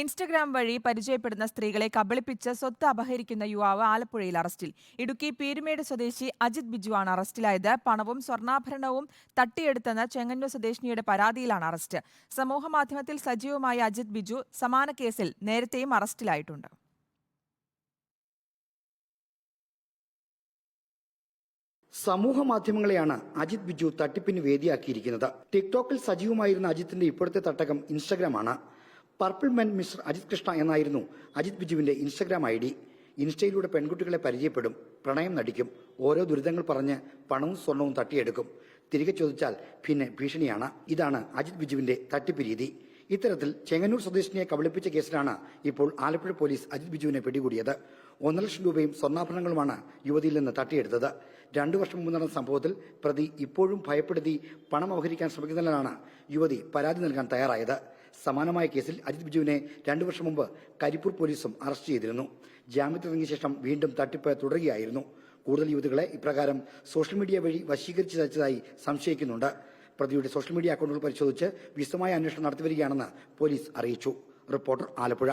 Instagram വഴി പരിചയപ്പെടുന്ന സ്ത്രീകളെ കബളിപ്പിച്ച് സ്വത്ത് അപഹരിക്കുന്ന യുവാവ് ആലപ്പുഴയിൽ അറസ്റ്റിൽ. ഇടുക്കി പീരുമേട് സ്വദേശി അജിത് ബിജുവാണ് അറസ്റ്റിലായത്. പണവും സ്വർണ്ണാഭരണവും തട്ടിയെടുത്തെന്ന് ചെങ്ങന്നൂർ സ്വദേശിനിയുടെ പരാതിയിലാണ് അറസ്റ്റ്. സമൂഹമാധ്യമത്തിൽ സജീവമായ അജിത് ബിജു സമാന കേസിൽ നേരത്തെയും അറസ്റ്റിലായിട്ടുണ്ട്. സമൂഹ മാധ്യമങ്ങളെയാണ് അജിത് ബിജു തട്ടിപ്പിന് വേദിയാക്കിയിരിക്കുന്നത്. ടിക്ടോക്കിൽ സജീവമായിരുന്ന അജിത്തിന്റെ ഇപ്പോഴത്തെ തട്ടകം ഇൻസ്റ്റഗ്രാമാണ്. Purple men mister Ajith Krishna എന്നായിരുന്നു അജിത് ബിജുവിന്റെ ഇൻസ്റ്റഗ്രാം ID. ഇൻസ്റ്റയിലൂടെ പെൺകുട്ടികളെ പരിചയപ്പെടും, പ്രണയം നടിക്കും, ഓരോ ദുരിതങ്ങൾ പറഞ്ഞ് പണവും സ്വർണവും തട്ടിയെടുക്കും. തിരികെ ചോദിച്ചാൽ പിന്നെ ഭീഷണിയാണ്. ഇതാണ് അജിത് ബിജുവിന്റെ തട്ടിപ്പ് രീതി. ഇത്തരത്തിൽ ചെങ്ങന്നൂർ സ്വദേശിനിയെ കബളിപ്പിച്ച കേസിലാണ് ഇപ്പോൾ ആലപ്പുഴ പോലീസ് അജിത് ബിജുവിനെ പിടികൂടിയത്. 1 ലക്ഷം രൂപയും സ്വർണ്ണാഭരണങ്ങളുമാണ് യുവതിയിൽ നിന്ന് തട്ടിയെടുത്തത്. 2 വർഷം മുമ്പ് നടന്ന സംഭവത്തിൽ പ്രതി ഇപ്പോഴും ഭയപ്പെടുത്തി പണം അപഹരിക്കാൻ ശ്രമിക്കുന്നതിനാണ് യുവതി പരാതി നൽകാൻ തയ്യാറായത്. സമാനമായ കേസിൽ അജിത് ബിജുവിനെ 2 വർഷം മുമ്പ് കരിപ്പൂർ പോലീസും അറസ്റ്റ് ചെയ്തിരുന്നു. ജാമ്യത്തിലിറങ്ങിയ ശേഷം വീണ്ടും തട്ടിപ്പ് തുടരുകയായിരുന്നു. കൂടുതൽ യുവതികളെ ഇപ്രകാരം സോഷ്യൽ മീഡിയ വഴി വശീകരിച്ച് തച്ചതായി സംശയിക്കുന്നുണ്ട്. പ്രതിയുടെ സോഷ്യൽ മീഡിയ അക്കൗണ്ടുകൾ പരിശോധിച്ച് വിശദമായ അന്വേഷണം നടത്തിവരികയാണെന്ന് പോലീസ് അറിയിച്ചു. റിപ്പോർട്ടർ, ആലപ്പുഴ.